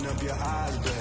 up your eyes, baby.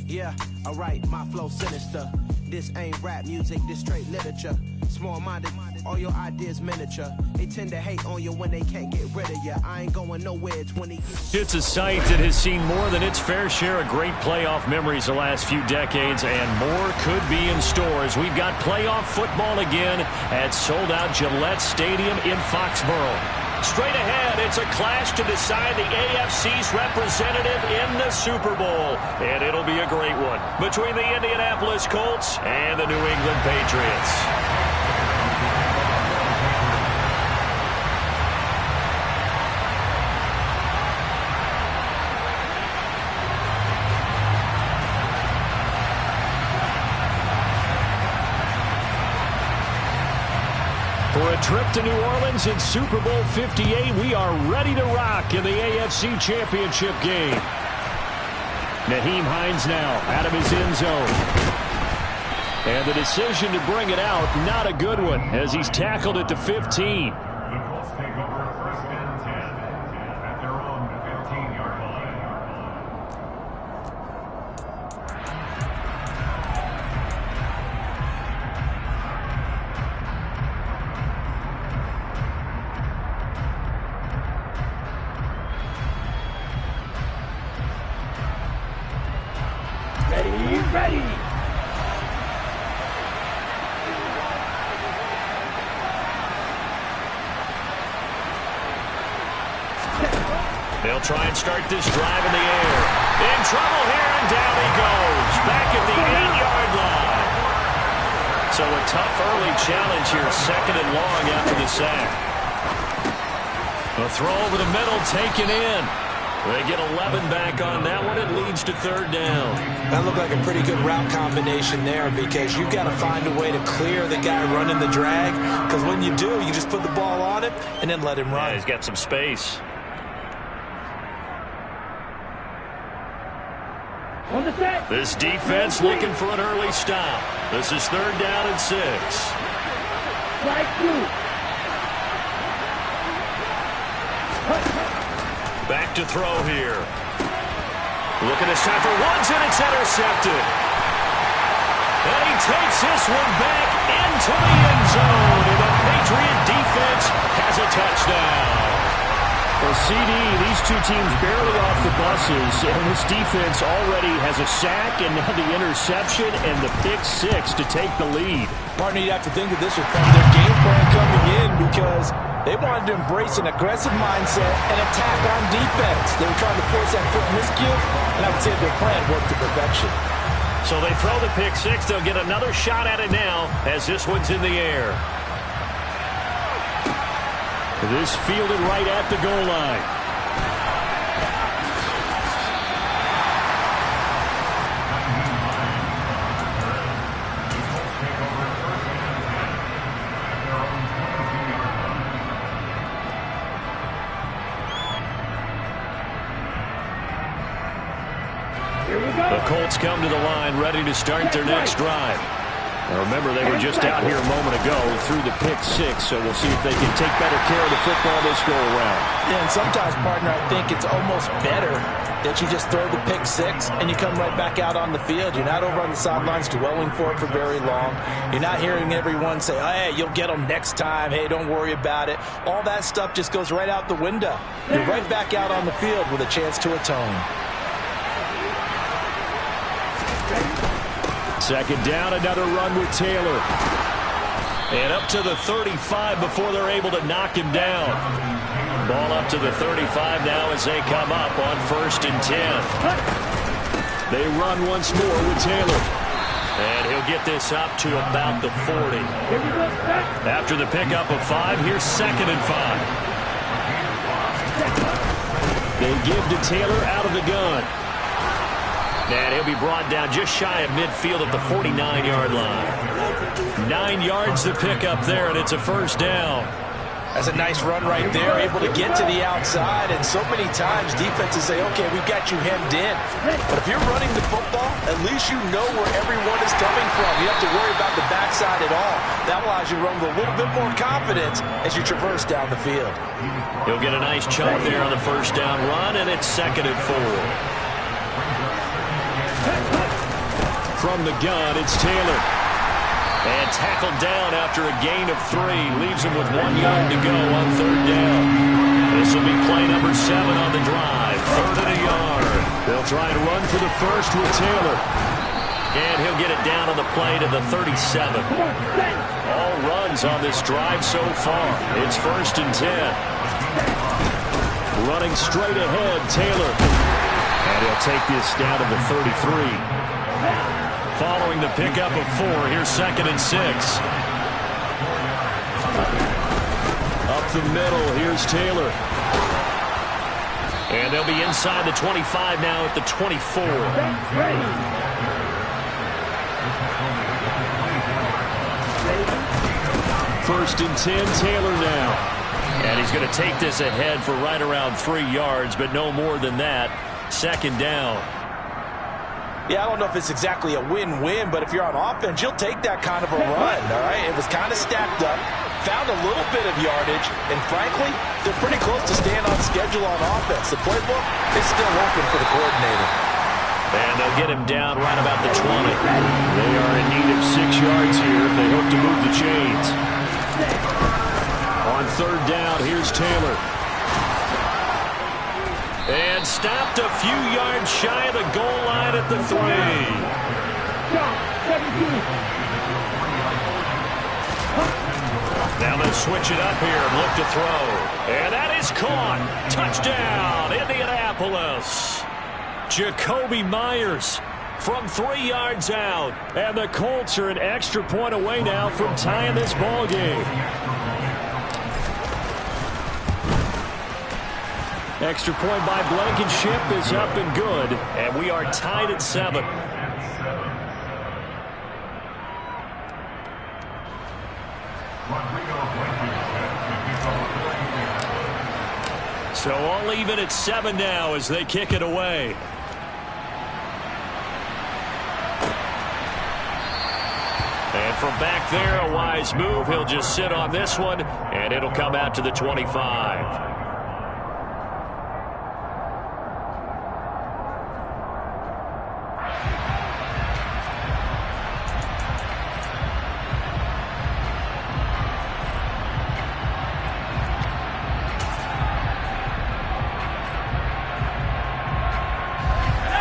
Yeah, alright, my flow sinister. This ain't rap music, this straight literature. Small-minded, all your ideas miniature. They tend to hate on you when they can't get rid of you. I ain't going nowhere, 20 years. It's a site that has seen more than its fair share of great playoff memories the last few decades, and more could be in store as we've got playoff football again at sold-out Gillette Stadium in Foxborough. Straight ahead, it's a clash to decide the AFC's representative in the Super Bowl. And it'll be a great one between the Indianapolis Colts and the New England Patriots. For a trip to New Orleans in Super Bowl 58, we are ready to rock in the AFC Championship game. Nyheim Hines now out of his end zone. And the decision to bring it out, not a good one, as he's tackled at the 15. They'll try and start this drive in the air. In trouble here, and down he goes. Back at the 8-yard line. So a tough early challenge here, second and long after the sack. A throw over the middle, taken in. They get 11 back on that one. It leads to third down. That looked like a pretty good route combination there, because you've got to find a way to clear the guy running the drag, because when you do, you just put the ball on him and then let him run. Yeah, he's got some space. This defense looking for an early stop. This is third down and 6. Back to throw here. Looking this time for Woods, and it's intercepted. And he takes this one back into the end zone. And the Patriot defense has a touchdown. Well, CD, these two teams barely off the buses, and this defense already has a sack and now the interception and the pick 6 to take the lead. Partner, you have to think that this was part of their game plan coming in, because they wanted to embrace an aggressive mindset and attack on defense. They were trying to force that quick miscue, and I would say their plan worked to perfection. So they throw the pick 6. They'll get another shot at it now as this one's in the air. This fielded right at the goal line. The Colts come to the line, ready to start their next drive. Now remember, they were just out here a moment ago through the pick 6, so we'll see if they can take better care of the football this go-around. Yeah, and sometimes, partner, I think it's almost better that you just throw the pick 6 and you come right back out on the field. You're not over on the sidelines dwelling for it for very long. You're not hearing everyone say, oh, hey, you'll get them next time. Hey, don't worry about it. All that stuff just goes right out the window. You're right back out on the field with a chance to atone. Second down, another run with Taylor. And up to the 35 before they're able to knock him down. Ball up to the 35 now as they come up on 1st and 10. They run once more with Taylor. And he'll get this up to about the 40. After the pickup of 5, here's 2nd and 5. They give to Taylor out of the gun. And he'll be brought down just shy of midfield at the 49-yard line. 9 yards to pick up there, and it's a first down. That's a nice run right there, able to get to the outside, and so many times defenses say, okay, we've got you hemmed in. But if you're running the football, at least you know where everyone is coming from. You don't have to worry about the backside at all. That allows you to run with a little bit more confidence as you traverse down the field. He'll get a nice chunk there on the first down run, and it's 2nd and 4. From the gun, it's Taylor. And tackled down after a gain of 3. Leaves him with 1 yard to go on 3rd down. This will be play number 7 on the drive. 3rd and a yard. They'll try and run for the first with Taylor. And he'll get it down on the play to the 37. All runs on this drive so far. It's 1st and 10. Running straight ahead, Taylor. And he'll take this down to the 33. Following the pickup of 4, here's 2nd and 6. Up the middle, here's Taylor. And they'll be inside the 25 now at the 24. 1st and 10, Taylor now. And he's going to take this ahead for right around 3 yards, but no more than that. 2nd down. Yeah, I don't know if it's exactly a win-win, but if you're on offense, you'll take that kind of a run, all right? It was kind of stacked up, found a little bit of yardage, and frankly, they're pretty close to staying on schedule on offense. The playbook is still open for the coordinator. And they'll get him down right about the 20. They are in need of 6 yards here if they hope to move the chains. On 3rd down, here's Taylor. And stopped a few yards shy of the goal line at the 3. Now they'll switch it up here and look to throw. And that is caught. Touchdown, Indianapolis. Jacoby Myers from 3 yards out. And the Colts are an extra point away now from tying this ball game. Extra point by Blankenship is up and good, and we are tied at 7. So all even at 7 now as they kick it away. And from back there, a wise move. He'll just sit on this one, and it'll come out to the 25.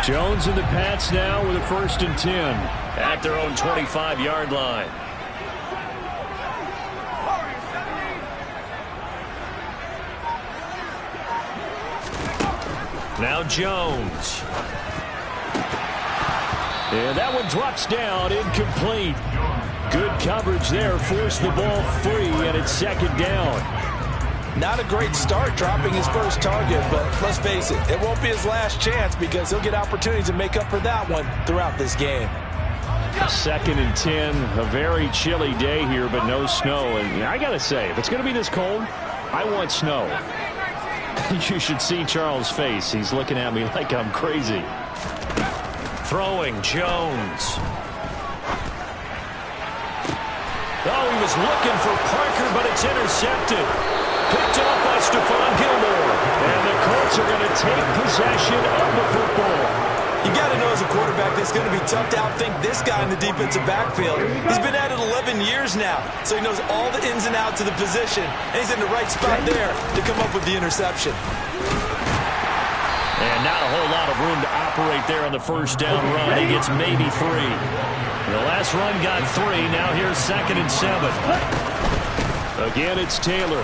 Jones and the Pats now with a 1st and 10 at their own 25-yard line. Now Jones. And that one drops down, incomplete. Good coverage there, forced the ball free, and it's 2nd down. Not a great start dropping his first target, but let's face it, it won't be his last chance because he'll get opportunities to make up for that one throughout this game. 2nd and 10, a very chilly day here, but no snow. And I got to say, if it's going to be this cold, I want snow. You should see Charles' face. He's looking at me like I'm crazy. Throwing, Jones. Oh, he was looking for Parker, but it's intercepted. Picked up by Stephon Gilmore. And the Colts are going to take possession of the football. You got to know as a quarterback, it's going to be tough to outthink this guy in the defensive backfield. He's been at it 11 years now, so he knows all the ins and outs of the position, and he's in the right spot there to come up with the interception. And not a whole lot of room to operate there on the first down run. He gets maybe 3. The last run got 3. Now here's 2nd and 7. Again, it's Taylor.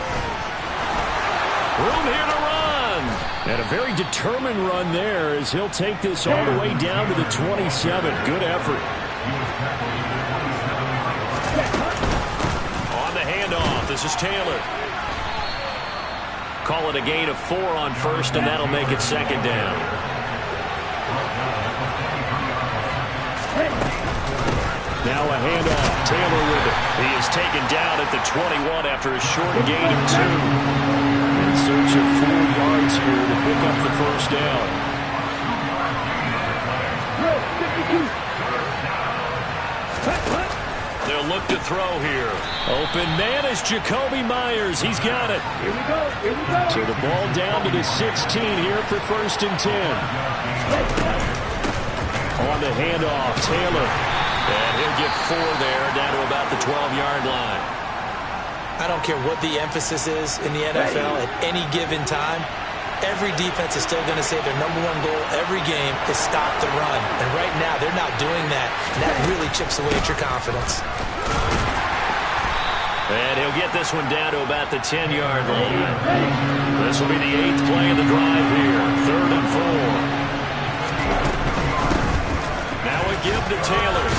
Room here to run. And a very determined run there as he'll take this all the way down to the 27. Good effort. On the handoff, this is Taylor. Call it a gain of 4 on first, and that'll make it 2nd down. Now a handoff. Taylor with it. He is taken down at the 21 after a short gain of 2. In search of 4 yards here to pick up the first down. They'll look to throw here. Open man is Jakobi Meyers. He's got it. Here we go. So the ball down to the 16 here for 1st and 10. On the handoff, Taylor. And he'll get 4 there, down to about the 12-yard line. I don't care what the emphasis is in the NFL at any given time. Every defense is still going to say their #1 goal every game is stop the run. And right now, they're not doing that. And that really chips away at your confidence. And he'll get this one down to about the 10-yard line. This will be the 8th play of the drive here. 3rd and 4. Now a give to Taylor.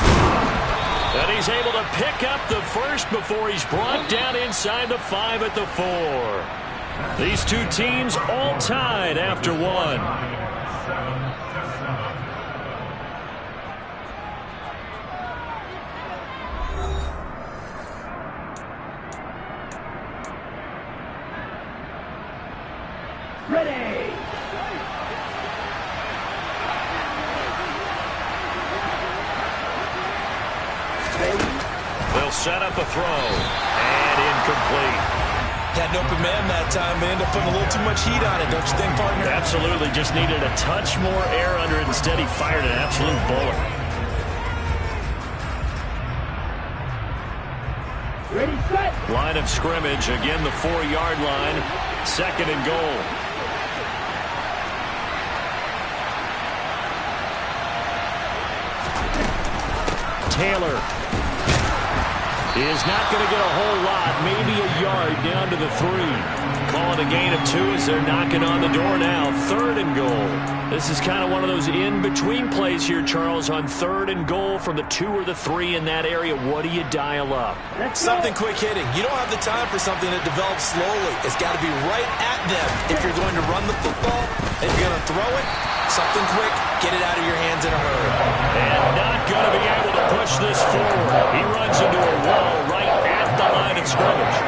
And he's able to pick up the first before he's brought down inside the 5 at the 4. These two teams all tied after 1. Ready. They'll set up a throw. And incomplete. Had an open man that time. They end up putting a little too much heat on it, don't you think, partner? Absolutely. Just needed a touch more air under it. Instead, he fired an absolute bullet. Ready, set. Line of scrimmage. Again, the 4-yard line. 2nd and goal. Taylor is not going to get a whole lot, maybe a yard down to the 3. Calling a gain of 2 as they're knocking on the door now. 3rd and goal. This is kind of one of those in-between plays here, Charles, on 3rd and goal from the 2 or the 3 in that area. What do you dial up? Something quick hitting. You don't have the time for something that develops slowly. It's got to be right at them if you're going to run the football. If you're going to throw it, something quick, get it out of your hands in a hurry. And not going to be able to push this forward. He runs into a wall right at the line of scrimmage.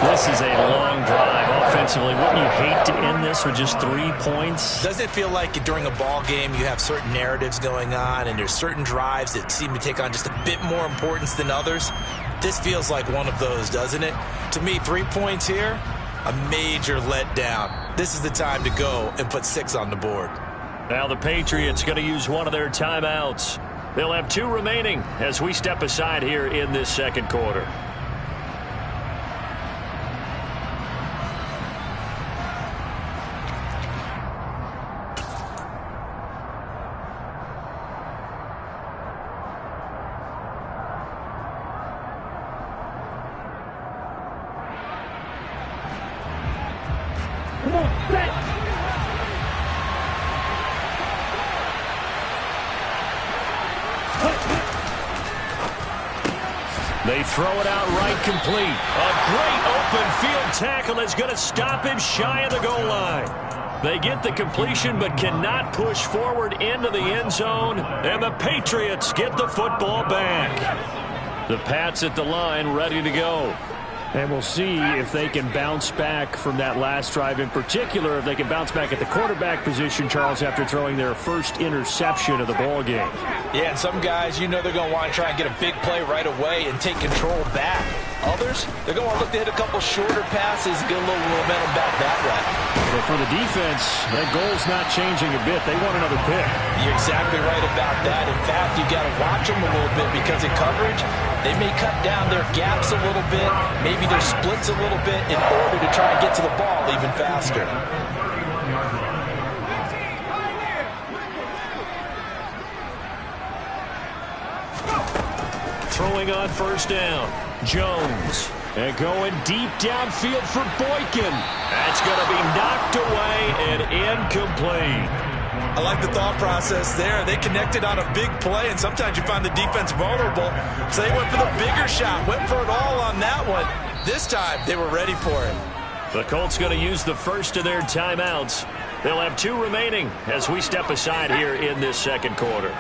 This is a long drive offensively. Wouldn't you hate to end this with just 3 points? Doesn't it feel like during a ball game you have certain narratives going on and there's certain drives that seem to take on just a bit more importance than others? This feels like one of those, doesn't it? To me, 3 points here, a major letdown. This is the time to go and put 6 on the board. Now the Patriots going to use one of their timeouts. They'll have 2 remaining as we step aside here in this 2nd quarter. Come on, set. They throw it out right complete. A great open field tackle is going to stop him shy of the goal line. They get the completion but cannot push forward into the end zone, and the Patriots get the football back. The Pats at the line ready to go. And we'll see if they can bounce back from that last drive, in particular, if they can bounce back at the quarterback position, Charles, after throwing their first interception of the ball game. Yeah, and some guys, you know they're going to want to try and get a big play right away and take control back. Others, they're going to look to hit a couple shorter passes and get a little momentum back that way. But for the defense, that goal's not changing a bit. They want another pick. You're exactly right about that. In fact, you've got to watch them a little bit because in coverage, they may cut down their gaps a little bit, maybe their splits a little bit in order to try and get to the ball even faster. Throwing on first down, Jones. And going deep downfield for Boykin. That's going to be knocked away and incomplete. I like the thought process there. They connected on a big play, and sometimes you find the defense vulnerable. So they went for the bigger shot, went for it all on that one. This time, they were ready for it. The Colts going to use the first of their timeouts. They'll have 2 remaining as we step aside here in this 2nd quarter.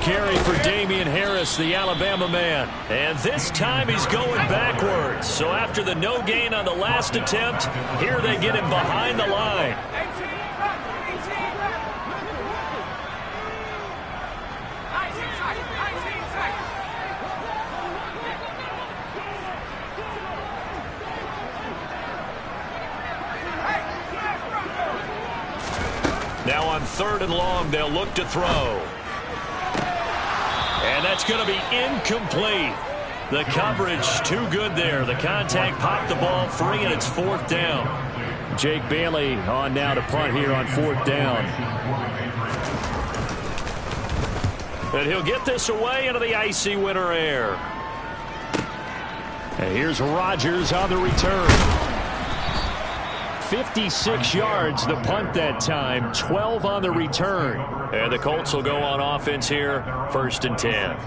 carry for Damian Harris, the Alabama man. And this time he's going backwards. So after the no gain on the last attempt, here they get him behind the line. Now on 3rd and long, they'll look to throw. And that's going to be incomplete. The coverage too good there. The contact popped the ball free, and it's 4th down. Jake Bailey on now to punt here on 4th down. And he'll get this away into the icy winter air. And here's Rodgers on the return. 56 yards the punt that time, 12 on the return. And the Colts will go on offense here, 1st and 10.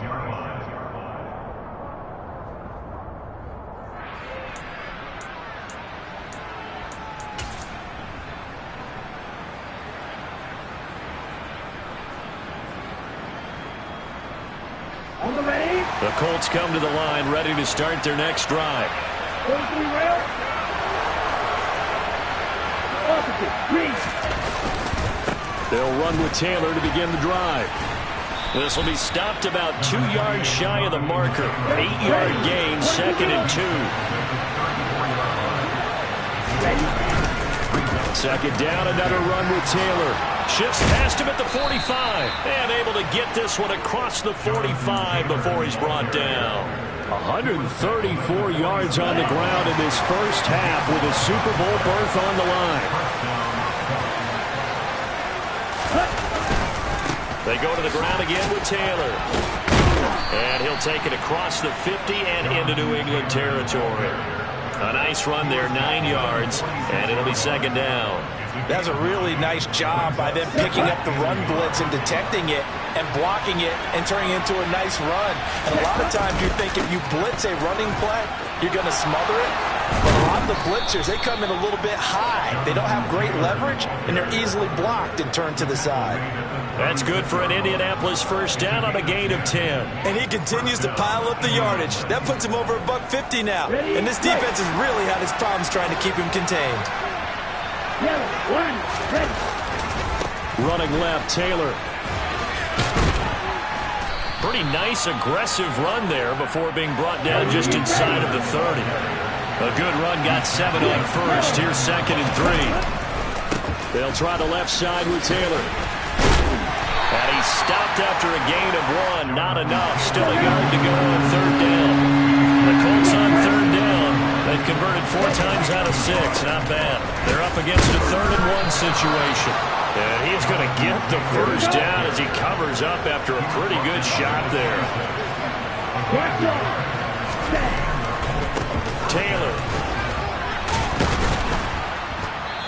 The Colts come to the line, ready to start their next drive. They'll run with Taylor to begin the drive. This will be stopped about 2 yards shy of the marker. 8-yard gain, 2nd and 2. 2nd down, another run with Taylor. Shifts past him at the 45. And able to get this one across the 45 before he's brought down. 134 yards on the ground in this first half with a Super Bowl berth on the line. They go to the ground again with Taylor. And he'll take it across the 50 and into New England territory. A nice run there, 9 yards, and it'll be 2nd down. That's a really nice job by them picking up the run blitz and detecting it and blocking it and turning it into a nice run. And a lot of times you think if you blitz a running play, you're going to smother it. But a lot of the blitzers, they come in a little bit high. They don't have great leverage, and they're easily blocked and turned to the side. That's good for an Indianapolis 1st down on a gain of 10. And he continues to pile up the yardage. That puts him over $150 now. And this defense has really had its problems trying to keep him contained. Running left, Taylor. Pretty nice, aggressive run there before being brought down just inside of the 30. A good run, got 7 on 1st. Here's 2nd and 3. They'll try the left side with Taylor. And he's stopped after a gain of 1. Not enough. Still a yard to go on 3rd down. The Colts on 3rd down. They've converted 4 times out of 6. Not bad. They're up against a 3rd and 1 situation. And he's going to get the 1st down as he covers up after a pretty good shot there. Taylor.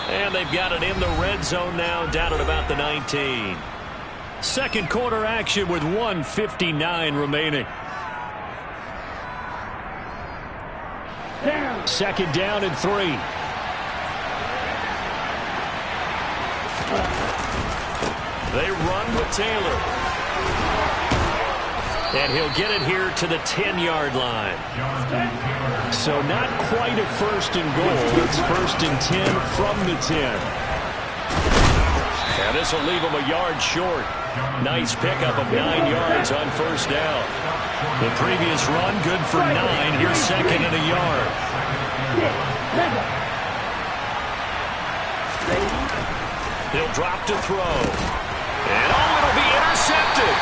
And they've got it in the red zone now, down at about the 19. 2nd quarter action with 1:59 remaining. 2nd down and 3. They run with Taylor. And he'll get it here to the 10-yard line. So not quite a 1st and goal. It's 1st and 10 from the 10. And this will leave him a yard short. Nice pickup of 9 yards on 1st down. The previous run, good for 9. Here's 2nd and a yard. He'll drop to throw. And it'll be intercepted.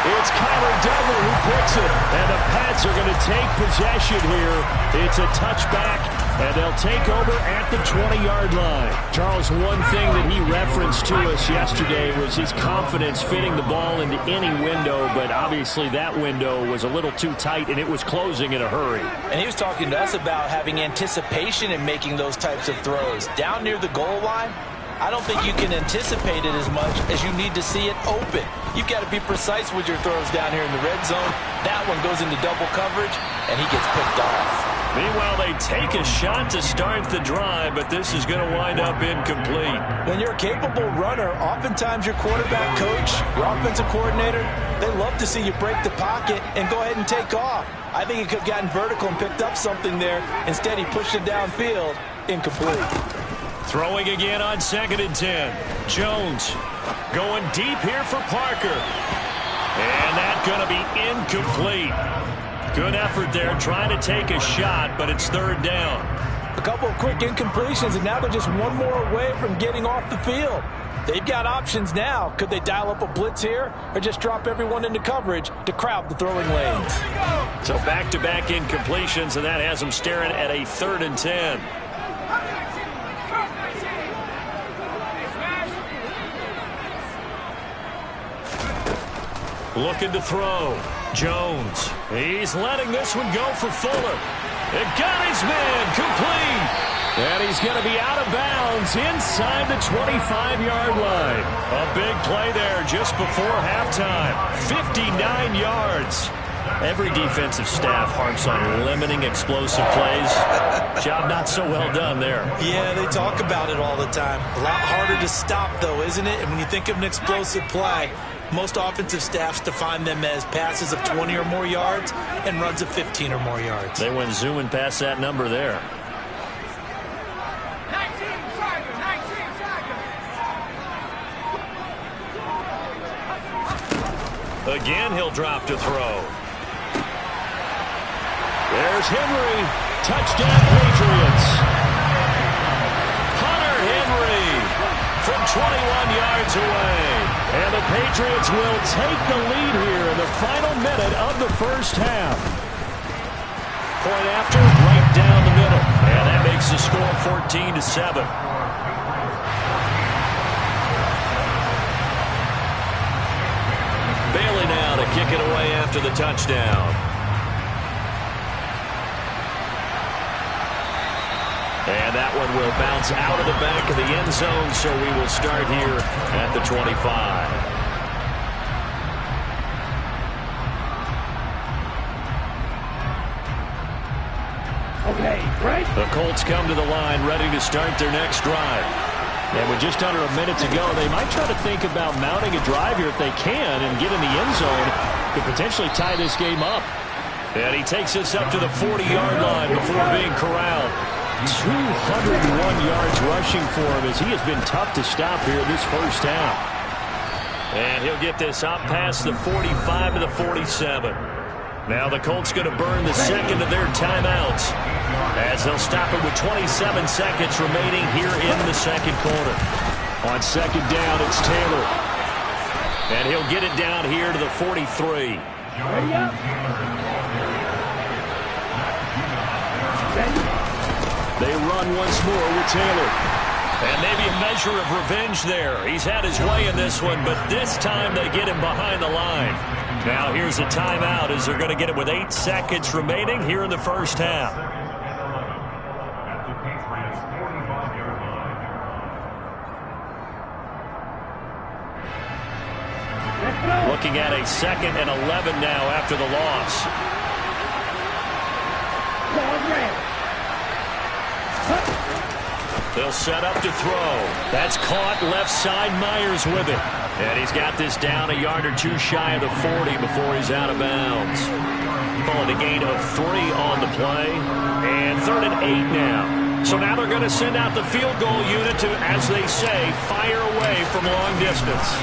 It's Kyler Duggar who puts it. And the Pats are going to take possession here. It's a touchback, and they'll take over at the 20-yard line. Charles, one thing that he referenced to us yesterday was his confidence fitting the ball into any window, but obviously that window was a little too tight, and it was closing in a hurry. And he was talking to us about having anticipation in making those types of throws. Down near the goal line, I don't think you can anticipate it as much as you need to see it open. You've got to be precise with your throws down here in the red zone. That one goes into double coverage, and he gets picked off. Meanwhile, they take a shot to start the drive, but this is going to wind up incomplete. When you're a capable runner, oftentimes your quarterback coach, your offensive coordinator, They love to see you break the pocket and go ahead and take off. I think he could have gotten vertical and picked up something there. Instead, he pushed it downfield. Incomplete. Throwing again on 2nd and 10. Jones going deep here for Parker. And that's going to be incomplete. Good effort there trying to take a shot, but it's 3rd down. A couple of quick incompletions, and now they're just one more away from getting off the field. They've got options now. Could they dial up a blitz here or just drop everyone into coverage to crowd the throwing lanes? So back-to-back incompletions, and that has them staring at a 3rd and 10. Looking to throw. Jones. He's letting this one go for Fuller. It got his man complete. And he's going to be out of bounds inside the 25-yard line. A big play there just before halftime. 59 yards. Every defensive staff harps on limiting explosive plays. Job not so well done there. Yeah, they talk about it all the time. A lot harder to stop, though, isn't it? And when you think of an explosive play, most offensive staffs define them as passes of 20 or more yards and runs of 15 or more yards. They went zooming past that number there. Again, he'll drop to throw. There's Henry. Touchdown, Patriots. Hunter Henry from 21 yards away. And the Patriots will take the lead here in the final minute of the first half. Point after, right down the middle. And that makes the score 14-7. Bailey now to kick it away after the touchdown. And that one will bounce out of the back of the end zone, so we will start here at the 25. Okay, right. The Colts come to the line ready to start their next drive. And with just under a minute to go, they might try to think about mounting a drive here if they can and get in the end zone. Could potentially tie this game up. And he takes us up to the 40-yard line before being corralled. 201 yards rushing for him as he has been tough to stop here this first half. And he'll get this up past the 45 to the 47. Now the Colts going to burn the second of their timeouts as they'll stop it with 27 seconds remaining here in the second quarter. On second down, it's Taylor. And he'll get it down here to the 43. They run once more with Taylor. And maybe a measure of revenge there. He's had his way in this one, but this time they get him behind the line. Now here's a timeout as they're going to get it with 8 seconds remaining here in the first half. Looking at a 2nd and 11 now after the loss. They'll set up to throw. That's caught left side. Myers with it. And he's got this down a yard or two shy of the 40 before he's out of bounds. Call it a gain of 3 on the play. And 3rd and 8 now. So now they're going to send out the field goal unit to, as they say, fire away from long distance.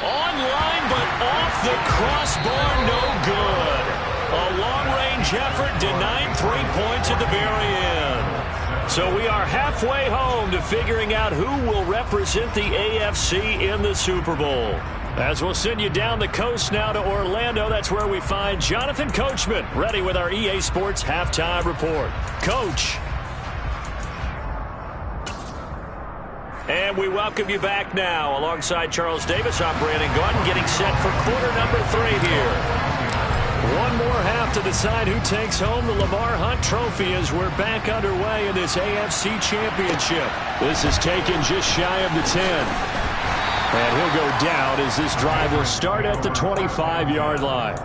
Online, but off the crossbar, no good. A long-range effort denied 3 points at the very end. So we are halfway home to figuring out who will represent the AFC in the Super Bowl. As we'll send you down the coast now to Orlando, that's where we find Jonathan Coachman, ready with our EA Sports Halftime Report. Coach. And we welcome you back now. Alongside Charles Davis, I'm Brandon Gaudin, getting set for quarter number 3 here. One more half to decide who takes home the Lamar Hunt Trophy as we're back underway in this AFC Championship. This is taken just shy of the 10. And he'll go down as this drive will start at the 25-yard line.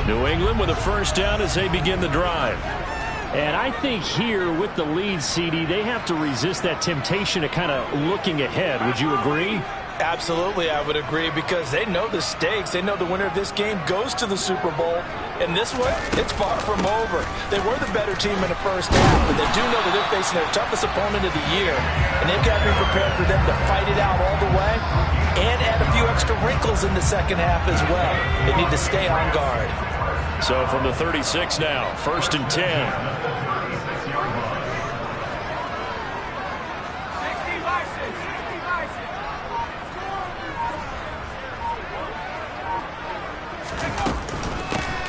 New England with a first down as they begin the drive. And I think here with the lead, CD, they have to resist that temptation of kind of looking ahead. Would you agree? Absolutely, I would agree, because they know the stakes. They know the winner of this game goes to the Super Bowl. And this one, it's far from over. They were the better team in the first half, but they do know that they're facing their toughest opponent of the year. And they've got to be prepared for them to fight it out all the way and add a few extra wrinkles in the second half as well. They need to stay on guard. So from the 36 now, 1st and 10.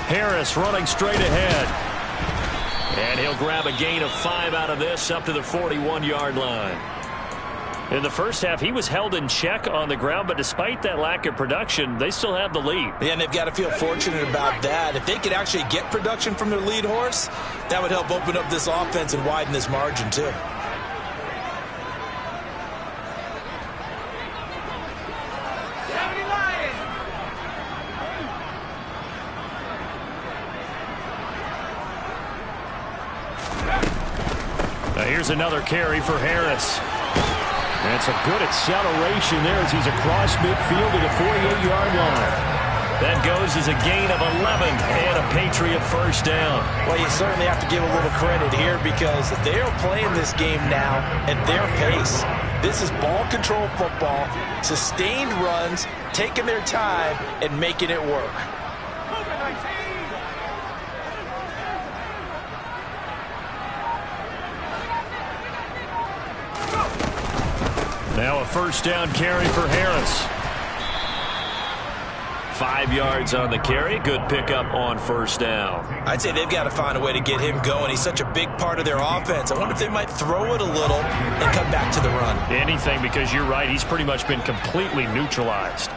Harris running straight ahead. And he'll grab a gain of 5 out of this up to the 41-yard line. In the first half, he was held in check on the ground, but despite that lack of production, they still have the lead. Yeah, and they've got to feel fortunate about that. If they could actually get production from their lead horse, that would help open up this offense and widen this margin too. Here's another carry for Harris. That's a good acceleration there as he's across midfield to the 48-yard line. That goes as a gain of 11 and a Patriot first down. Well, you certainly have to give a little credit here because they are playing this game now at their pace. This is ball control football, sustained runs, taking their time and making it work. Now a first down carry for Harris. 5 yards on the carry. Good pickup on first down. I'd say they've got to find a way to get him going. He's such a big part of their offense. I wonder if they might throw it a little and come back to the run. Anything, because you're right. He's pretty much been completely neutralized.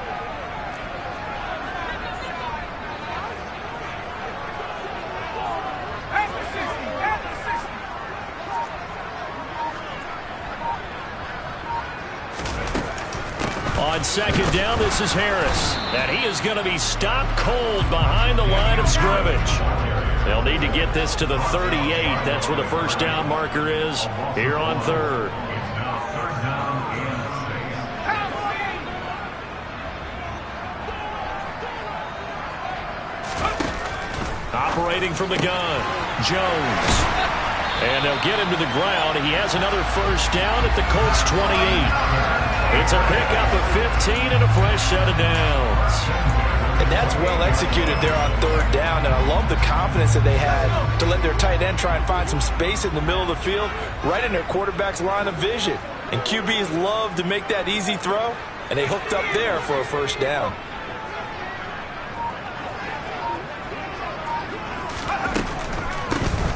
On second down, this is Harris. And he is going to be stopped cold behind the line of scrimmage. They'll need to get this to the 38. That's where the first down marker is here on third. Operating from the gun, Jones. And they'll get him to the ground. He has another first down at the Colts 28. It's a pickup of 15 and a fresh set of downs. And that's well executed there on third down. And I love the confidence that they had to let their tight end try and find some space in the middle of the field, right in their quarterback's line of vision. And QBs love to make that easy throw, and they hooked up there for a first down.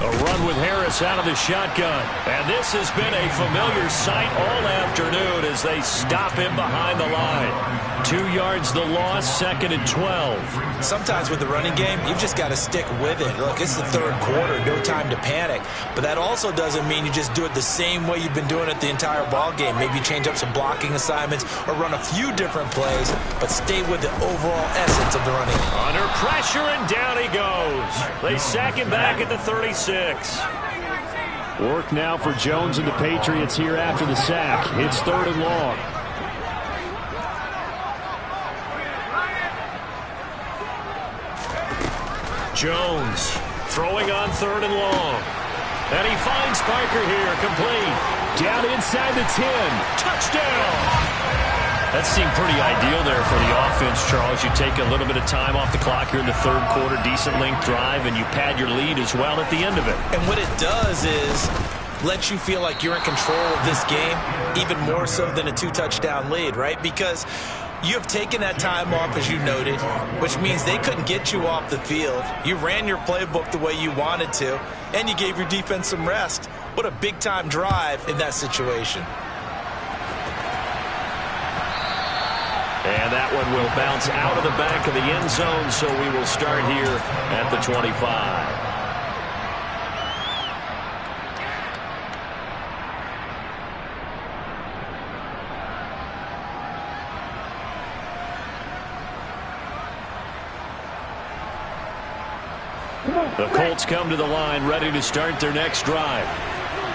A run with Harris out of the shotgun. And this has been a familiar sight all afternoon as they stop him behind the line. 2 yards the loss, 2nd and 12. Sometimes with the running game, you've just got to stick with it. Look, it's the third quarter, no time to panic. But that also doesn't mean you just do it the same way you've been doing it the entire ball game. Maybe change up some blocking assignments or run a few different plays, but stay with the overall essence of the running game. Under pressure, and down he goes. They sack him back at the 36. Work now for Jones and the Patriots here after the sack. It's 3rd and long. Jones throwing on 3rd and long. And he finds Parker here, complete. Down inside the 10. Touchdown! That seemed pretty ideal there for the offense, Charles. You take a little bit of time off the clock here in the third quarter, decent length drive, and you pad your lead as well at the end of it. And what it does is let you feel like you're in control of this game, even more so than a 2-touchdown lead, right? Because you have taken that time off, as you noted, which means they couldn't get you off the field. You ran your playbook the way you wanted to, and you gave your defense some rest. What a big-time drive in that situation. And that one will bounce out of the back of the end zone, so we will start here at the 25. The Colts come to the line ready to start their next drive.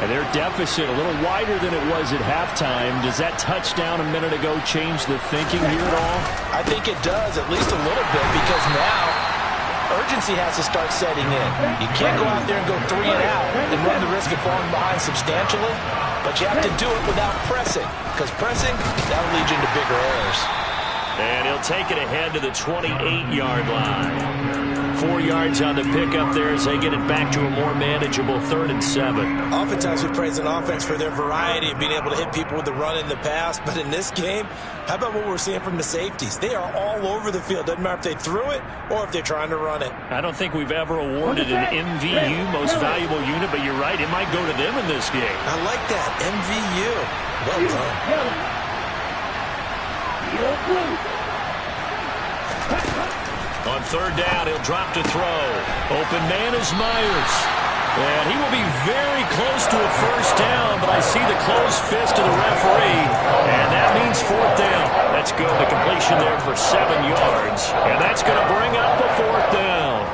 And their deficit a little wider than it was at halftime. Does that touchdown a minute ago change the thinking here at all? I think it does, at least a little bit, because now urgency has to start setting in. You can't go out there and go 3 and out and run the risk of falling behind substantially, but you have to do it without pressing, because pressing, that'll lead you into bigger errors. And he'll take it ahead to the 28-yard line. 4 yards on the pickup there as they get it back to a more manageable 3rd and 7. Oftentimes we praise an offense for their variety of being able to hit people with the run in the pass, but in this game, how about what we're seeing from the safeties? They are all over the field. Doesn't matter if they threw it or if they're trying to run it. I don't think we've ever awarded an MVU, most valuable unit, but you're right, it might go to them in this game. I like that, MVU. Well done. On 3rd down, he'll drop to throw. Open man is Myers. And he will be very close to a 1st down, but I see the closed fist of the referee, and that means 4th down. That's good. The completion there for 7 yards, and that's going to bring up a 4th down.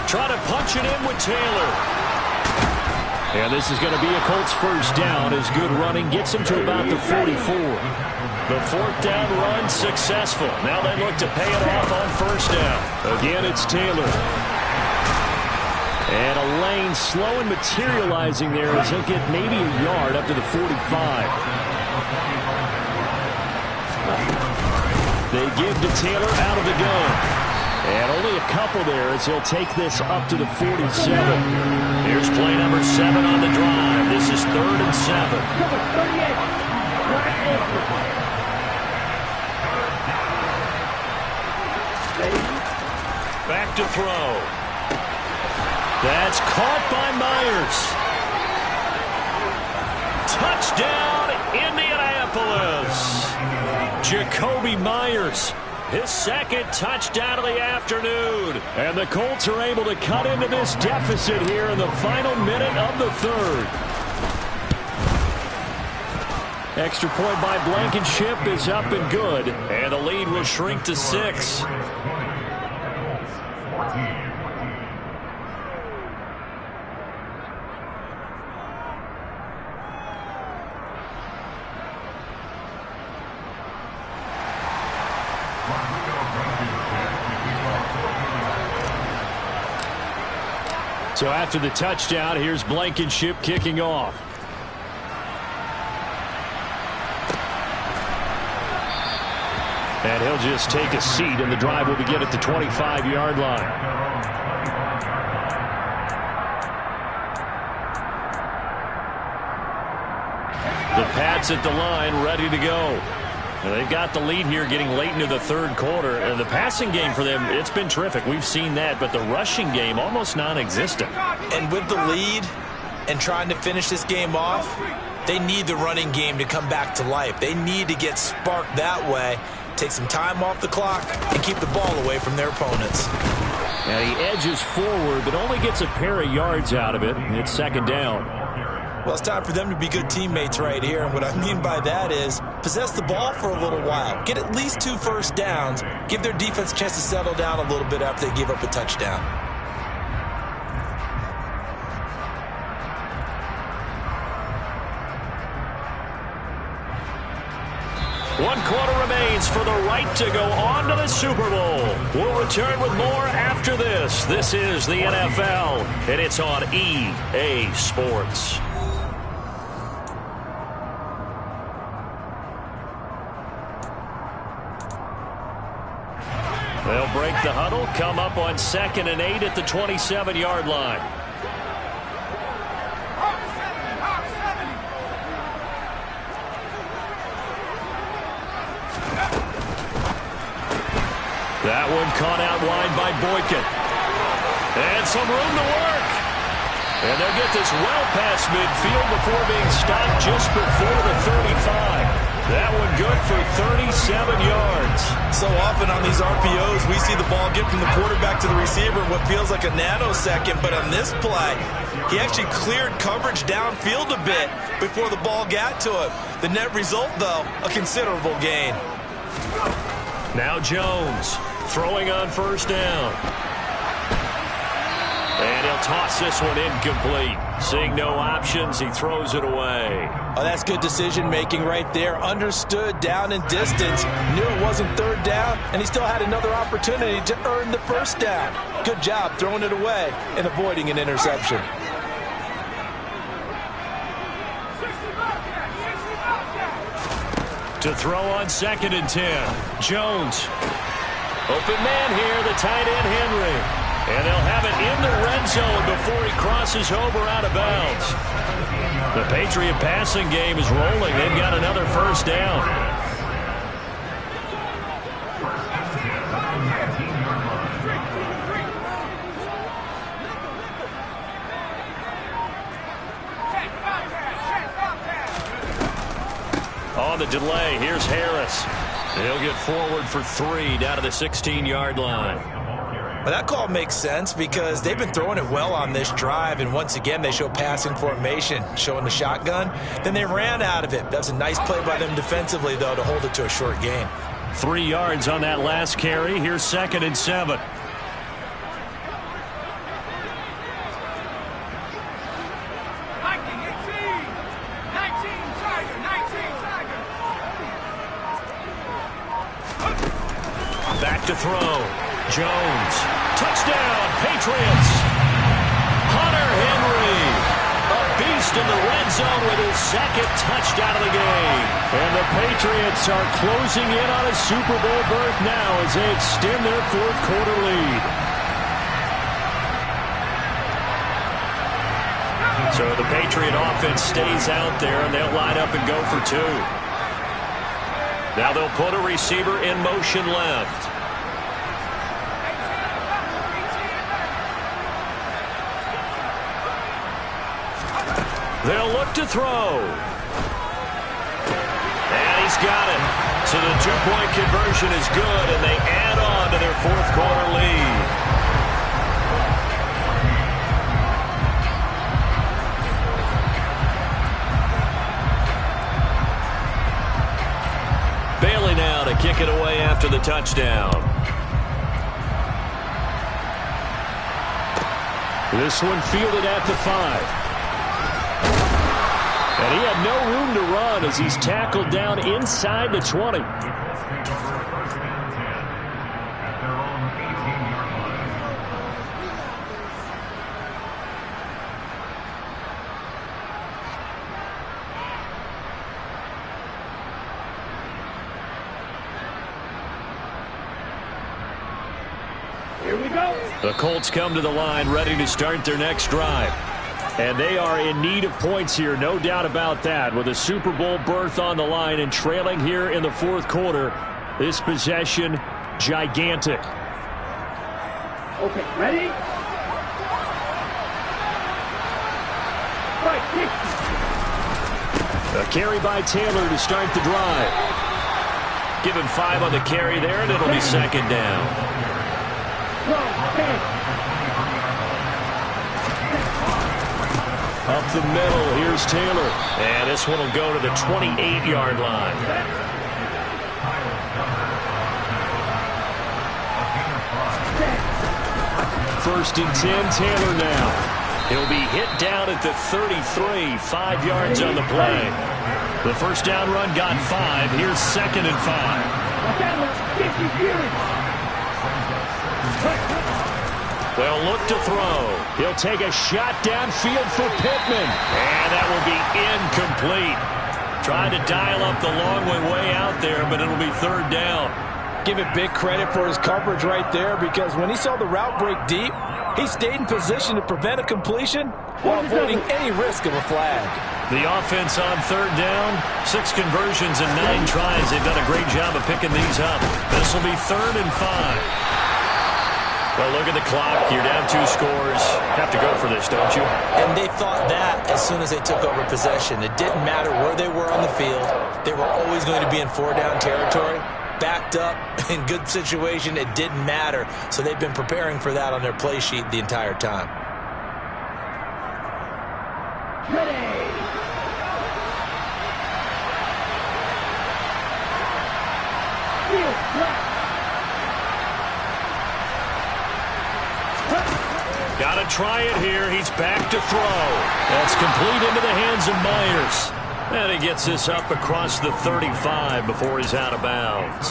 Try to punch it in with Taylor. And this is going to be a Colts 1st down as good running gets him to about the 44. The 4th down run successful. Now they look to pay it off on 1st down. Again, it's Taylor. And a lane slow and materializing there as he'll get maybe a yard up to the 45. They give to Taylor out of the gun. And only a couple there as he'll take this up to the 47. Here's play number 7 on the drive. This is 3rd and 7. Back to throw. That's caught by Myers. Touchdown, Indianapolis. Jakobi Myers. His 2nd touchdown of the afternoon. And the Colts are able to cut into this deficit here in the final minute of the 3rd. Extra point by Blankenship is up and good. And the lead will shrink to 6. So after the touchdown, here's Blankenship kicking off. And he'll just take a seat, and the drive will begin at the 25-yard line. The Pats at the line, ready to go. They've got the lead here getting late into the 3rd quarter. And the passing game for them, it's been terrific. We've seen that, but the rushing game almost non-existent. And with the lead and trying to finish this game off, they need the running game to come back to life. They need to get sparked that way, take some time off the clock, and keep the ball away from their opponents. Now he edges forward, but only gets a pair of yards out of it. It's 2nd down. Well, it's time for them to be good teammates right here. And what I mean by that is possess the ball for a little while. Get at least 2 1st downs. Give their defense a chance to settle down a little bit after they give up a touchdown. One quarter remains for the right to go on to the Super Bowl. We'll return with more after this. This is the NFL, and it's on EA Sports. They'll break the huddle, come up on 2nd and 8 at the 27-yard line. That one caught out wide by Boykin. And some room to work. And they'll get this well past midfield before being stopped just before the 35. That one good for 37 yards. So often on these RPOs, we see the ball get from the quarterback to the receiver in what feels like a nanosecond. But on this play, he actually cleared coverage downfield a bit before the ball got to him. The net result, though, a considerable gain. Now Jones throwing on first down. And he'll toss this one incomplete. Seeing no options, he throws it away. Oh, that's good decision-making right there. Understood down and distance. Knew it wasn't third down, and he still had another opportunity to earn the first down. Good job throwing it away and avoiding an interception. To throw on 2nd and 10. Jones. Open man here, the tight end Henry. And they'll have it in the red zone before he crosses over out of bounds. The Patriot passing game is rolling. They've got another first down. On the delay, here's Harris. He'll get forward for 3 down to the 16-yard line. Well, that call makes sense because they've been throwing it well on this drive, and once again they show passing formation, showing the shotgun. Then they ran out of it. That's a nice play by them defensively, though, to hold it to a short gain. 3 yards on that last carry. Here's 2nd and 7. Back to throw. Jones. Touchdown, Patriots. Hunter Henry. A beast in the red zone with his 2nd touchdown of the game. And the Patriots are closing in on a Super Bowl berth now as they extend their 4th quarter lead. So the Patriot offense stays out there, and they'll line up and go for 2. Now they'll put a receiver in motion left. They'll look to throw. And he's got it. So the 2-point conversion is good, and they add on to their 4th quarter lead. Bailey now to kick it away after the touchdown. This one fielded at the 5. And he had no room to run as he's tackled down inside the 20. Here we go. The Colts come to the line ready to start their next drive. And they are in need of points here, no doubt about that. With a Super Bowl berth on the line and trailing here in the 4th quarter, this possession, gigantic. Okay, ready? Right, kick. A carry by Taylor to start the drive. Give him 5 on the carry there, and it'll be 2nd down. Up the middle, here's Taylor. And this one will go to the 28-yard line. First and 10, Taylor now. He'll be hit down at the 33, 5 yards on the play. The first down run got 5. Here's 2nd and 5. They'll look to throw. He'll take a shot downfield for Pittman. And that will be incomplete. Trying to dial up the long way out there, but it'll be 3rd down. Give it big credit for his coverage right there, because when he saw the route break deep, he stayed in position to prevent a completion while avoiding any risk of a flag. The offense on 3rd down, 6 conversions and 9 tries. They've done a great job of picking these up. This will be 3rd and 5. Well, look at the clock. You're down 2 scores. Have to go for this, don't you? And they thought that as soon as they took over possession. It didn't matter where they were on the field. They were always going to be in 4-down territory. Backed up, in good situation, it didn't matter. So they've been preparing for that on their play sheet the entire time. Got to try it here. He's back to throw. That's complete into the hands of Myers. And he gets this up across the 35 before he's out of bounds.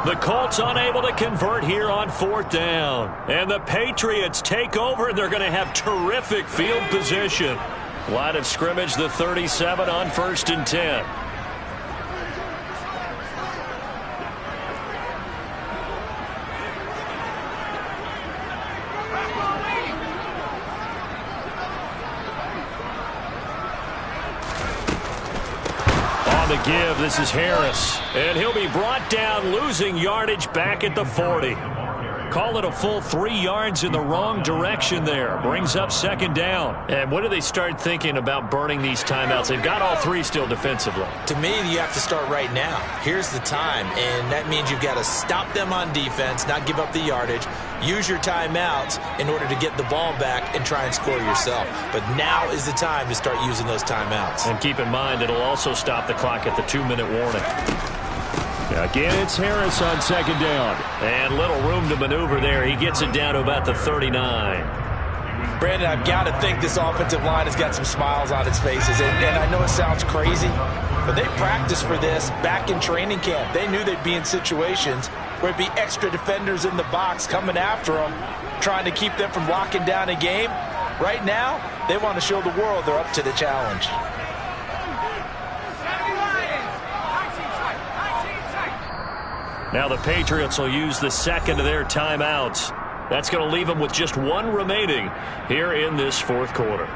The Colts unable to convert here on 4th down. And the Patriots take over, and they're going to have terrific field position. Line of scrimmage, the 37 on 1st and 10. The give. This is Harris. And he'll be brought down, losing yardage back at the 40. Call it a full 3 yards in the wrong direction there. Brings up 2nd down. And when do they start thinking about burning these timeouts? They've got all 3 still defensively. To me, you have to start right now. Here's the time, and that means you've got to stop them on defense, not give up the yardage, use your timeouts in order to get the ball back and try and score yourself. But now is the time to start using those timeouts. And keep in mind, it'll also stop the clock at the 2-minute warning. Again, it's Harris on 2nd down. And little room to maneuver there. He gets it down to about the 39. Brandon, I've got to think this offensive line has got some smiles on its faces. And I know it sounds crazy, but they practiced for this back in training camp. They knew they'd be in situations where it'd be extra defenders in the box coming after them, trying to keep them from locking down a game. Right now, they want to show the world they're up to the challenge. Now the Patriots will use the 2nd of their timeouts. That's going to leave them with just 1 remaining here in this 4th quarter.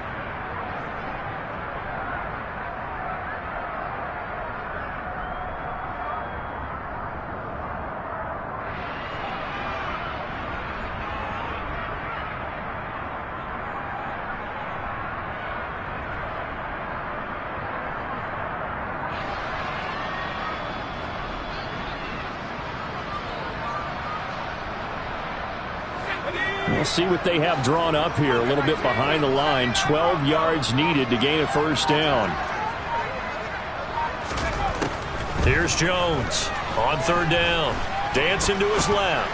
We'll see what they have drawn up here. A little bit behind the line. 12 yards needed to gain a 1st down. Here's Jones on 3rd down. Dancing to his left.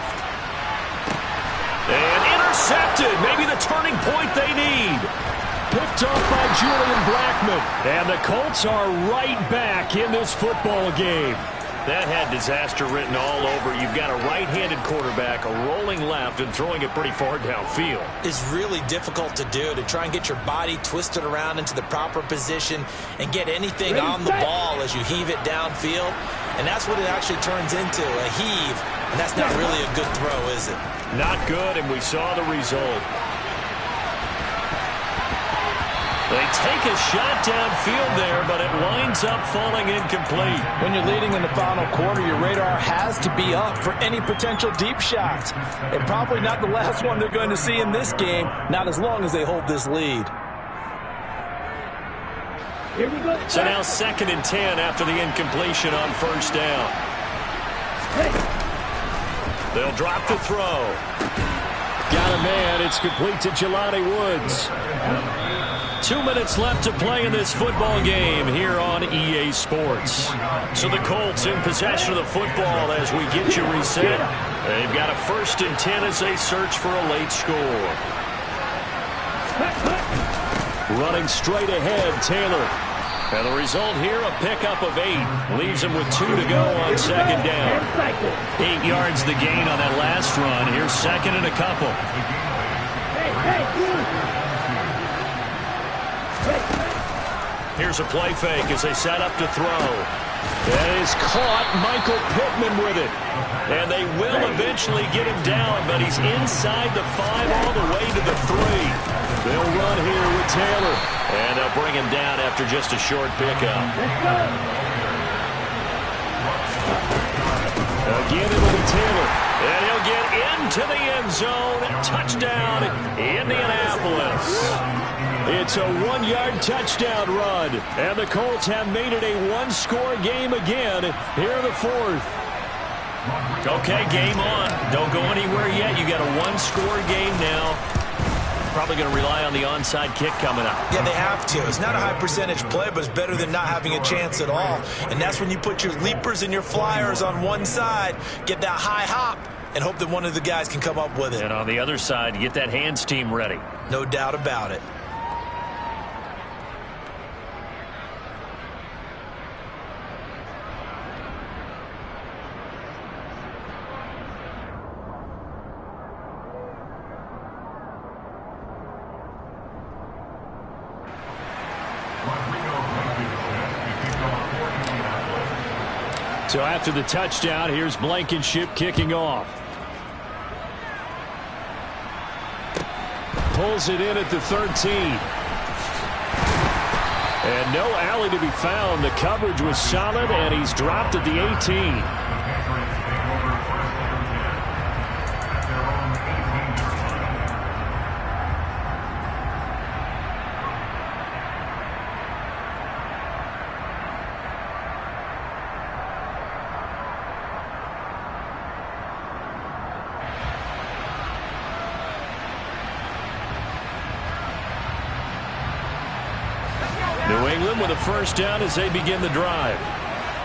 And intercepted. Maybe the turning point they need. Picked up by Julian Blackmon. And the Colts are right back in this football game. That had disaster written all over. You've got a right-handed quarterback, a rolling left, and throwing it pretty far downfield. It's really difficult to do, to try and get your body twisted around into the proper position and get anything on the ball as you heave it downfield. And that's what it actually turns into, a heave. And that's not really a good throw, is it? Not good, and we saw the result. They take a shot downfield there, but it winds up falling incomplete. When you're leading in the final quarter, your radar has to be up for any potential deep shots. And probably not the last one they're going to see in this game, not as long as they hold this lead. So now 2nd and 10 after the incompletion on 1st down. They'll drop the throw. Got a man. It's complete to Jelani Woods. 2 minutes left to play in this football game here on EA Sports. So the Colts in possession of the football as we get you reset. They've got a 1st and 10 as they search for a late score. Running straight ahead, Taylor. And the result here, a pickup of 8. Leaves him with 2 to go on 2nd down. 8 yards the gain on that last run. Here's 2nd and a couple. Here's a play fake as they set up to throw. That is caught. Michael Pittman with it. And they will eventually get him down, but he's inside the 5 all the way to the 3. They'll run here with Taylor. And they'll bring him down after just a short pickup. Again, it'll be Taylor. And he'll get into the end zone. Touchdown, Indianapolis. It's a 1-yard touchdown run. And the Colts have made it a 1-score game again here in the 4th. Okay, game on. Don't go anywhere yet. You got a 1-score game now. Probably going to rely on the onside kick coming up. Yeah, they have to. It's not a high percentage play, but it's better than not having a chance at all. And that's when you put your leapers and your flyers on one side, get that high hop, and hope that one of the guys can come up with it. And on the other side, get that hands team ready. No doubt about it. So after the touchdown, here's Blankenship kicking off. Pulls it in at the 13. And no alley to be found. The coverage was solid, and he's dropped at the 18. New England with a first down as they begin the drive.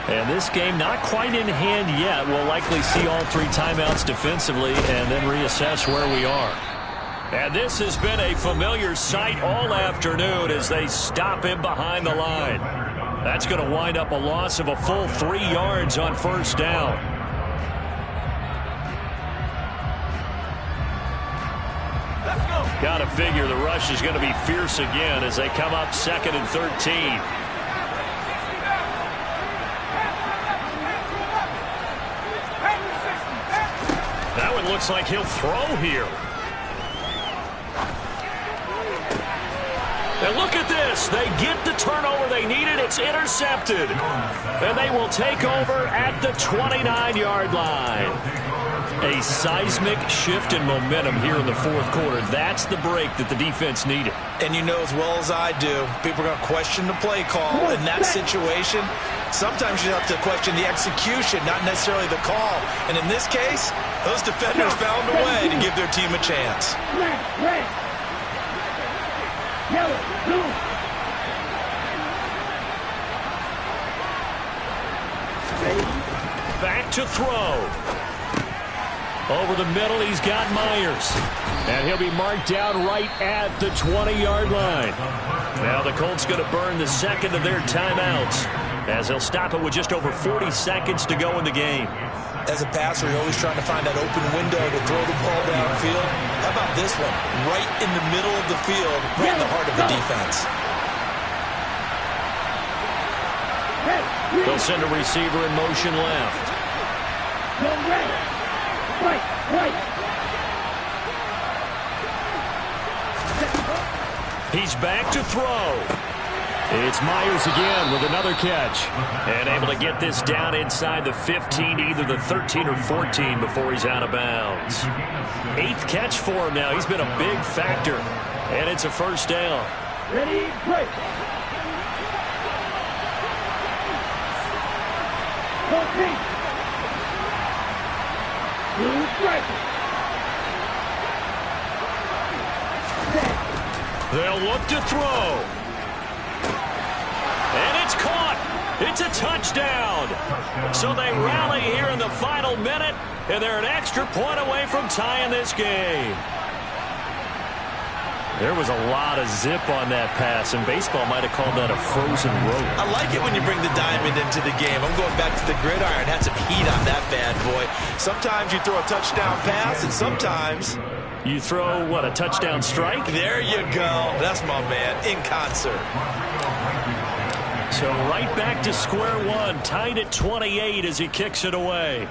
And this game not quite in hand yet. We'll likely see all 3 timeouts defensively and then reassess where we are. And this has been a familiar sight all afternoon as they stop him behind the line. That's going to wind up a loss of a full 3 yards on first down. Got to figure the rush is going to be fierce again as they come up 2nd and 13. That one looks like he'll throw here. And look at this. They get the turnover they needed. It's intercepted. And they will take over at the 29-yard line. A seismic shift in momentum here in the 4th quarter. That's the break that the defense needed. And you know as well as I do, people are going to question the play call. In that situation, sometimes you have to question the execution, not necessarily the call. And in this case, those defenders found a way to give their team a chance. Back to throw. Over the middle, he's got Myers. And he'll be marked down right at the 20-yard line. Now the Colts going to burn the second of their timeouts as they'll stop it with just over 40 seconds to go in the game. As a passer, you're always trying to find that open window to throw the ball downfield. How about this one? Right in the middle of the field, right in the heart of the defense. They'll send a receiver in motion left. He's back to throw. It's Myers again with another catch. And able to get this down inside the 15, either the 13 or 14 before he's out of bounds. 8th catch for him now. He's been a big factor. And it's a first down. Ready, break. 14. Blue strike. They'll look to throw. And it's caught. It's a touchdown. So they rally here in the final minute, and they're an extra point away from tying this game. There was a lot of zip on that pass, and baseball might have called that a frozen rope. I like it when you bring the diamond into the game. I'm going back to the gridiron. Had some heat on that bad boy. Sometimes you throw a touchdown pass, and sometimes you throw, what, a touchdown strike? There you go. That's my man, in concert. So right back to square one, tied at 28 as he kicks it away.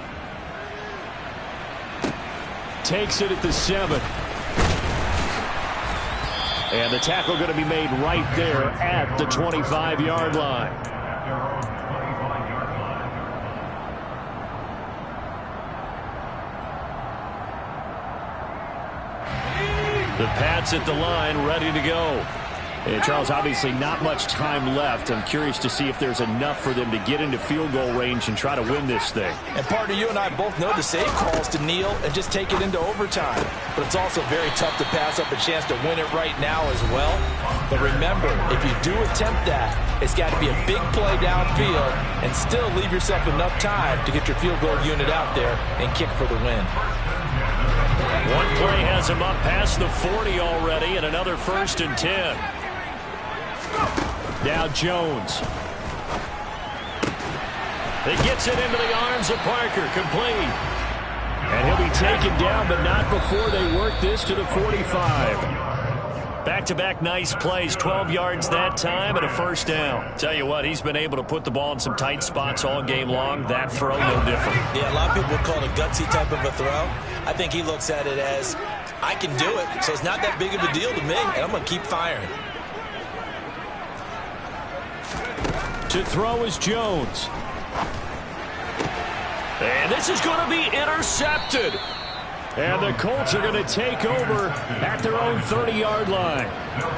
Takes it at the 7. And the tackle going to be made right there at the 25-yard line. The Pats at the line, ready to go. And Charles, obviously not much time left. I'm curious to see if there's enough for them to get into field goal range and try to win this thing. And partner, you and I both know the safe calls to kneel and just take it into overtime. But it's also very tough to pass up a chance to win it right now as well. But remember, if you do attempt that, it's got to be a big play downfield and still leave yourself enough time to get your field goal unit out there and kick for the win. One play has him up past the 40 already, and another 1st and 10. Now Jones. He gets it into the arms of Parker, complete. And he'll be taken down, but not before they work this to the 45. Back-to-back nice plays, 12 yards that time and a 1st down. Tell you what, he's been able to put the ball in some tight spots all game long. That throw, no different. Yeah, a lot of people would call it a gutsy type of a throw. I think he looks at it as, I can do it, so it's not that big of a deal to me, and I'm going to keep firing. To throw is Jones. And this is going to be intercepted. And the Colts are going to take over at their own 30-yard line.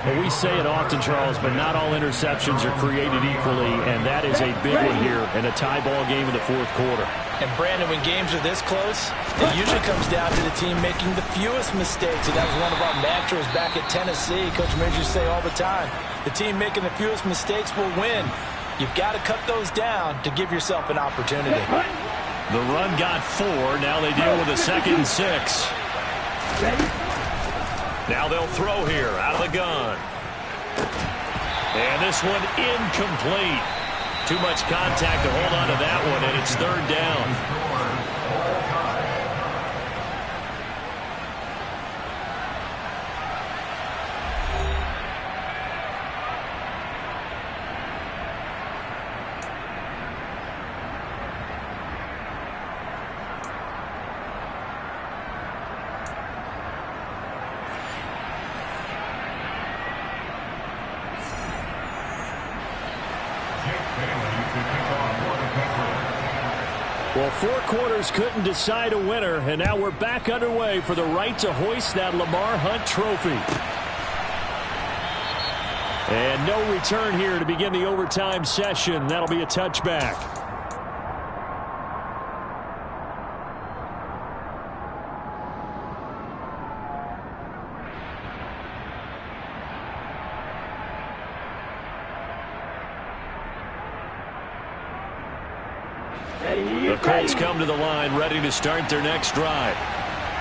And we say it often, Charles, but not all interceptions are created equally, and that is a big one here in a tie ball game in the 4th quarter. And Brandon, when games are this close, it usually comes down to the team making the fewest mistakes. And that was one of our mantras back at Tennessee. Coach Midge used to say all the time, the team making the fewest mistakes will win. You've got to cut those down to give yourself an opportunity. The run got 4. Now they deal with a 2nd and 6. Now they'll throw here out of the gun. And this one incomplete. Too much contact to hold on to that one, and it's 3rd down. Well, 4 quarters couldn't decide a winner, and now we're back underway for the right to hoist that Lamar Hunt trophy. And no return here to begin the overtime session. That'll be a touchback. The Colts come to the line ready to start their next drive.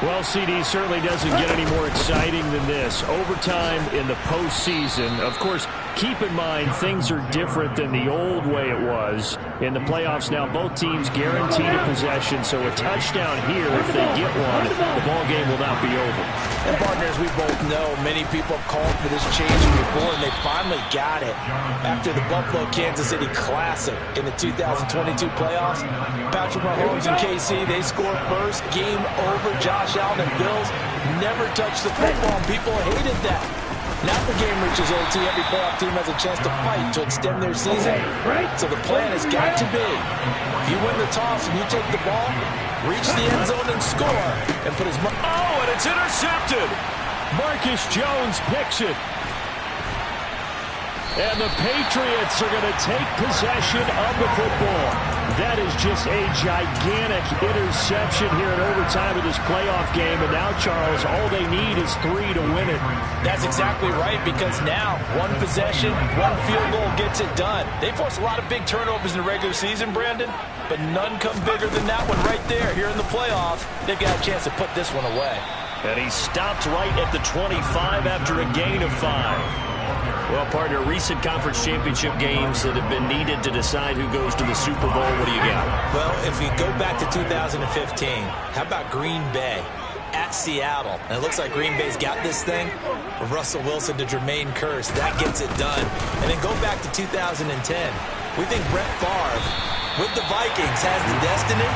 Well, CD certainly doesn't get any more exciting than this. Overtime in the postseason. Of course, keep in mind things are different than the old way it was. In the playoffs now, both teams guaranteed a possession, so a touchdown here, if they get one, the ball game will not be over. And partners, we both know many people have called for this change before, and they finally got it. After the Buffalo-Kansas City Classic in the 2022 playoffs, Patrick Mahomes and KC, they scored first, game over. Josh Allen and Bills never touched the football, and people hated that. Now the game reaches OT, every playoff team has a chance to fight to extend their season. So the plan has got to be, you win the toss and you take the ball, reach the end zone and score, and put his money. Oh, and it's intercepted. Marcus Jones picks it. And the Patriots are going to take possession of the football. That is just a gigantic interception here in overtime of this playoff game. And now, Charles, all they need is 3 to win it. That's exactly right, because now one possession, one field goal gets it done. They force a lot of big turnovers in the regular season, Brandon, but none come bigger than that one right there. Here in the playoffs, they've got a chance to put this one away. And he stopped right at the 25 after a gain of 5. Well, partner, recent conference championship games that have been needed to decide who goes to the Super Bowl. What do you got? Well, if we go back to 2015, how about Green Bay at Seattle? And it looks like Green Bay's got this thing. Russell Wilson to Jermaine Kearse. That gets it done. And then go back to 2010. We think Brett Favre with the Vikings has the destiny,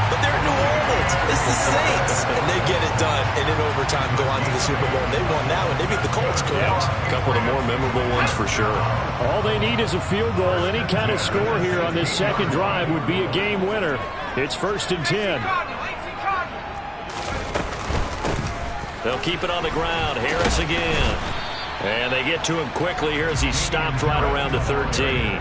but they're in New Orleans. It's the Saints. And they get it done. And in overtime go on to the Super Bowl. They won that one. They beat the Colts, correct? Yeah, a couple of the more memorable ones for sure. All they need is a field goal. Any kind of score here on this second drive would be a game winner. It's 1st and 10. They'll keep it on the ground. Harris again. And they get to him quickly here as he stopped right around the 13.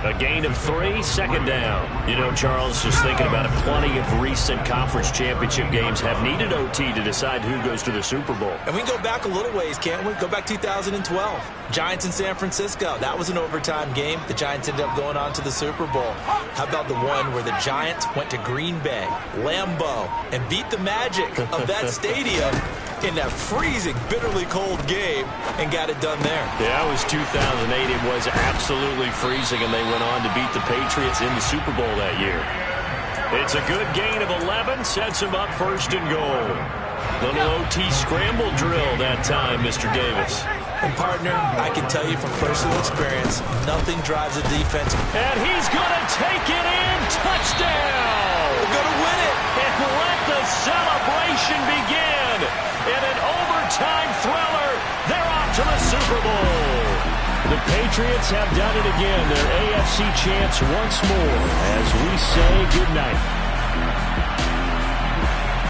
A gain of 3, second down. You know, Charles, just thinking about it, plenty of recent conference championship games have needed OT to decide who goes to the Super Bowl. And we can go back a little ways, can't we? Go back 2012. Giants in San Francisco. That was an overtime game. The Giants ended up going on to the Super Bowl. How about the one where the Giants went to Green Bay, Lambeau, and beat the magic of that stadium in that freezing, bitterly cold game and got it done there. Yeah, it was 2008. It was absolutely freezing, and they went on to beat the Patriots in the Super Bowl that year. It's a good gain of 11, sets them up first and goal. Little OT scramble drill that time, Mr. Davis. And, partner, I can tell you from personal experience, nothing drives a defense. And he's going to take it in. Touchdown! We're going to win it. And let the celebration begin. In an overtime thriller, they're off to the Super Bowl. The Patriots have done it again. Their AFC champs once more as we say goodnight.